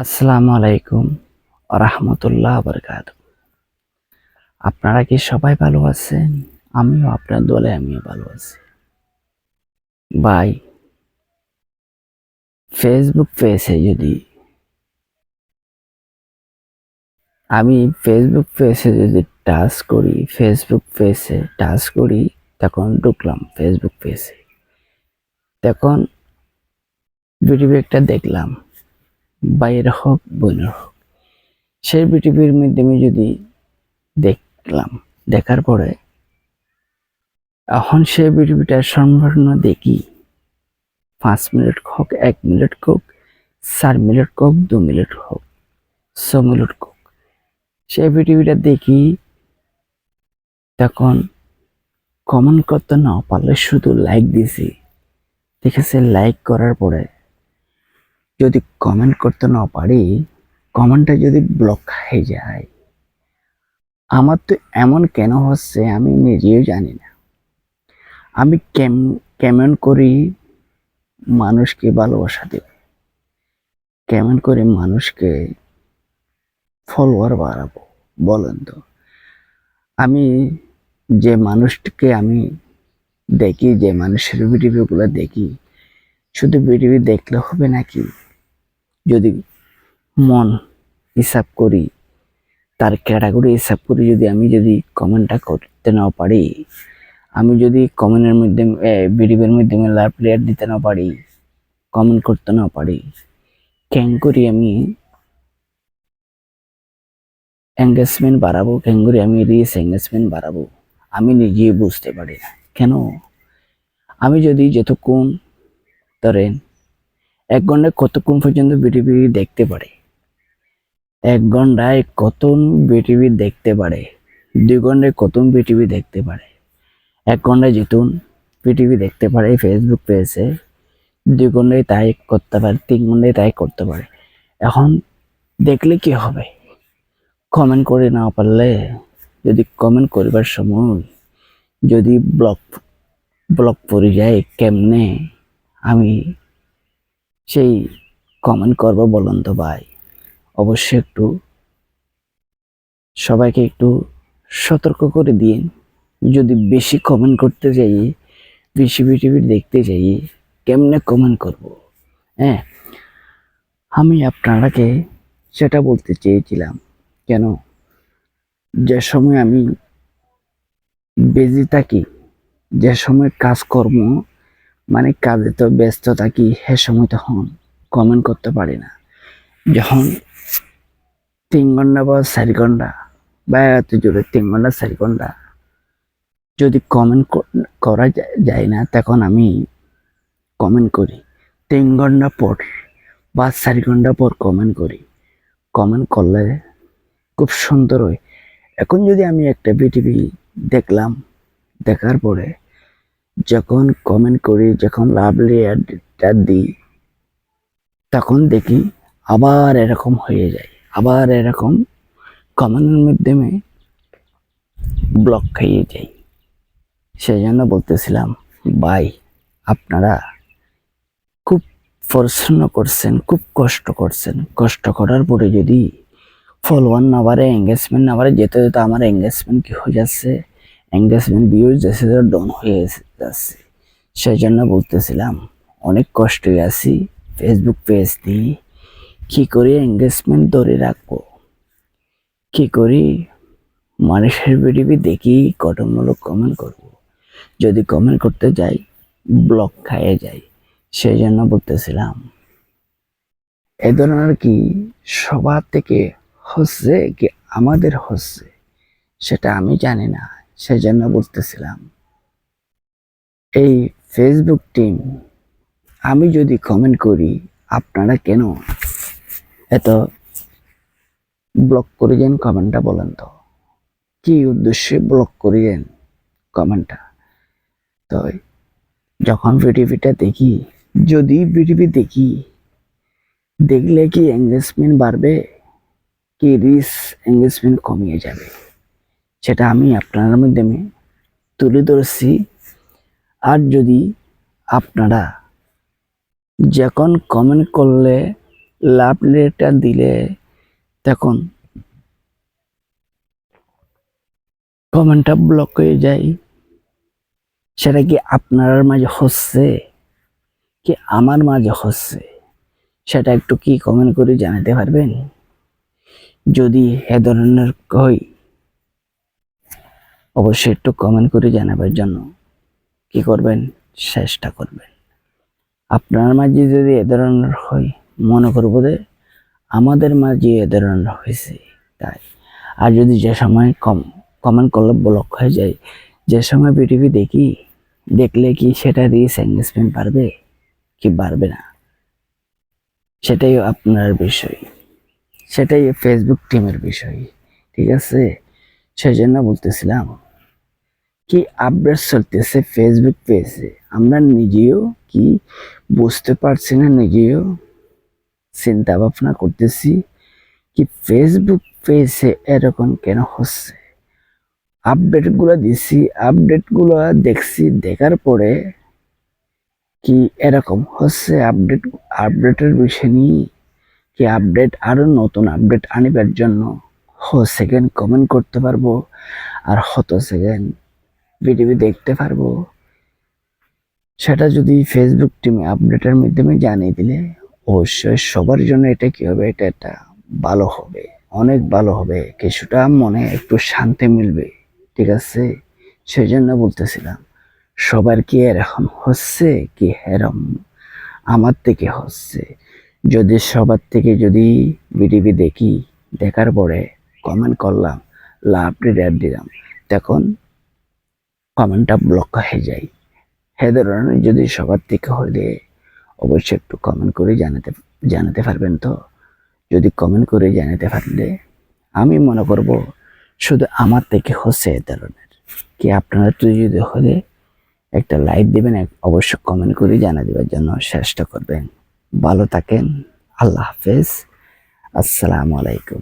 আসসালামু আলাইকুম রাহমাতুল্লাহ বারাকাতুহু। আপনারা কি সবাই ভালো আছেন? আমিও আপনার দলে আমিও ভালো আছি। ভাই, ফেসবুক পেজে যদি আমি ফেসবুক পেজে যদি টাচ করি তখন ঢুকলাম ফেসবুক পেজে। তখন ভিডিও একটা দেখলাম, ভাইয়ের হোক বোনের হোক, সেই ভিডিওর মাধ্যমে যদি দেখলাম, দেখার পরে এখন সেই ভিডিওটা সম্পূর্ণ দেখি। 5 মিনিট হোক, 1 মিনিট হোক, 4 মিনিট হোক, 2 মিনিট হোক, 6 মিনিট হোক, সেই ভিডিওটা দেখি। তখন কমেন্ট করতে না পারলে শুধু লাইক দিছি। ঠিক আছে, লাইক করার পরে যদি কমেন্ট করতে না পারি, কমেন্টটা যদি ব্লক হয়ে যায়, আমার তো এমন কেন হচ্ছে আমি নিজেও জানি না। আমি কেমন করি মানুষকে ভালোবাসা দেব, কেমন করে মানুষকে ফলোয়ার বাড়াবো বলেন তো? আমি যে মানুষটিকে আমি দেখি, যে মানুষের ভিডিওগুলো দেখি, শুধু ভিডিও দেখলে হবে নাকি? যদি মন হিসাব করি, তার ক্যাটাগরি হিসাব করি, যদি কমেন্টটা করতে না পারি, আমি যদি কমেন্টের মধ্যে ভিডিওর মাধ্যমে লাভ রিয়াক্ট দিতে না পারি, কমেন্ট করতে না পারি, কেন করি আমি এঙ্গেজমেন্ট বাড়াবো, কেন করি আমি রিচ এঙ্গেজমেন্ট বাড়াবো? আমি নিজেই বুঝতে পারি না কেন। আমি যদি যতক্ষণ ধরেন 1 ঘন্টায় কতক্ষণ পর্যন্ত বিটিভি দেখতে পারে, 1 ঘন্টায় কত বিটিভি দেখতে পারে, 2 ঘন্টায় কত বিটিভি দেখতে পারে, 1 ঘন্টায় যেতুন বিটিভি দেখতে পারে ফেসবুক পেজে, 2 ঘন্টায় তাই করতে পারে, 3 ঘন্টায় তাই করতে পারে। এখন দেখলে কি হবে? কমেন্ট করে না পারলে, যদি কমেন্ট করিবার সময় যদি ব্লক ব্লক পড়ে যায়, কেমনে আমি সেই কমেন্ট করবো বলুন তো ভাই? অবশ্যই একটু সবাইকে একটু সতর্ক করে দিন। যদি বেশি কমেন্ট করতে যাই, বেশি ভিডিও দেখতে যাই, কেমনে কমেন্ট করব? হ্যাঁ, আমি আপনারাকে সেটা বলতে চেয়েছিলাম। কেন, যে সময় আমি বিজি থাকি, যে সময় কাজকর্ম মানে কাজে তো ব্যস্ত থাকি, সে সময় তখন কমেন্ট করতে পারি না। যখন 3 ঘন্টা বা 4 ঘন্টা বা এত জোরে 3 ঘন্টা 4 ঘন্টা যদি কমেন্ট করা যায় না, তখন আমি কমেন্ট করি 3 ঘন্টা পর বা 4 ঘন্টা পর কমেন্ট করি। কমেন্ট করলে খুব সুন্দর হয়। এখন যদি আমি একটা বিটিভি দেখলাম, দেখার পরে যখন কমেন্ট করি, যখন লাভলি দিই, তখন দেখি আবার এরকম হয়ে যায়, আবার এরকম কমেন্টের মাধ্যমে ব্লক খাইয়ে যাই। সেই জন্য বলতেছিলাম, ভাই আপনারা খুব পরিশ্রম করছেন, খুব কষ্ট করছেন, কষ্ট করার পরে যদি ফলোয়ার না বাড়ে, এঙ্গেজমেন্ট না বাড়ে, যেতে যেতে আমার এঙ্গেজমেন্ট কি হয়ে যাচ্ছে, এঙ্গেজমেন্ট ভিউজ যাচ্ছে ডাউন হয়ে যাচ্ছে। সেই জন্য বলতেছিলাম, অনেক কষ্টে আছি ফেসবুক পেজ দিয়ে, কি করে এঙ্গেজমেন্ট ধরে রাখবো, কি করি মানুষের ভিডিও দেখি গঠনমূলক কমেন্ট করব, যদি কমেন্ট করতে যাই ব্লক খাইয়ে যাই। সেই জন্য বলতেছিলাম, এ ধরনের কি সবার থেকে হচ্ছে কি আমাদের হচ্ছে সেটা আমি জানি না। সেই জন্য বলতেছিলাম, এই ফেসবুক টিম, আমি যদি কমেন্ট করি, আপনারা কেন এত ব্লক করিয়েন কমেন্টটা বলেন তো? কি উদ্দেশ্যে ব্লক করিয়েন কমেন্টটা? তো যখন ভিডিওটা দেখি, যদি ভিডিও দেখি, দেখলে কি এঙ্গেজমেন্ট বাড়বে, কি রিচ এঙ্গেজমেন্ট কমিয়ে যাবে, সেটা আমি আপনার মাধ্যমে তুলে ধরছি। আর যদি আপনারা যখন কমেন্ট করলে লাভ লেটার দিলে তখন কমেন্টটা ব্লক হয়ে যায়। সেটা কি আপনার মাঝে হচ্ছে কি আমার মাঝে হচ্ছে, সেটা একটু কি কমেন্ট করে জানাতে পারবেন? যদি এ ধরনের হয় অবশ্যই একটু কমেন্ট করে জানাবার জন্য কি করবেন, চেষ্টা করবেন। আপনার মাঝে যদি এ ধরনের হয়, মনে করবো যে আমাদের মাঝে এ ধরনের হয়েছে তাই। আর যদি যে সময় কমেন্ট করলে ব্লক হয়ে যায়, যে সময় ভিডিও দেখি, দেখলে কি সেটা রিচ এঙ্গেজমেন্ট বাড়বে কি বাড়বে না, সেটাই আপনার বিষয়, সেটাই ফেসবুক টিমের বিষয়। ঠিক আছে, সেই জন্য বলতেছিলাম কি আপডেট চলতেছে ফেসবুক পেজে, আমরা নিজেও কি বুঝতে পারছি না, নিজেও চিন্তা ভাবনা করতেছি কি ফেসবুক পেজে এরকম কেন হচ্ছে। আপডেট গুলা দিছি, আপডেট গুলা দেখছি, দেখার পরে কি এরকম হচ্ছে। আপডেটের বিষয় নিয়ে কি আপডেট আরো নতুন আপডেট আনিবার জন্য সেকেন্ড কমেন্ট করতে পারবো আর সেকেন্ড ভিডিও দেখতে পারবো। সেটা যদি ফেসবুক টিমে আপডেটের মাধ্যমে জানিয়ে দিলে অবশ্যই সবার জন্য এটা কি হবে, এটা ভালো হবে, অনেক ভালো হবে, কিছুটা মনে একটু শান্তি মিলবে। ঠিক আছে, সেই জন্য বলতেছিলাম সবার কি এরকম হচ্ছে কি এরকম আমার থেকে হচ্ছে। যদি সবার থেকে যদি ভিডিও দেখি, দেখার পরে কমেন্ট করলাম, লাভ রিডার দিলাম, তখন কমেন্টটা ব্লক হয়ে যায়। হ্যাঁ ধরনের যদি সবার থেকে হলে অবশ্যই একটু কমেন্ট করে জানাতে পারবেন। তো যদি কমেন্ট করে জানাতে পারলে আমি মনে করব শুধু আমার থেকে হচ্ছে এ ধরনের কি আপনারা তো যদি হলে একটা লাইক দিবেন, অবশ্য কমেন্ট করে জানা দেওয়ার জন্য চেষ্টা করবেন। ভালো থাকেন, আল্লাহ হাফেজ, আসসালামু আলাইকুম।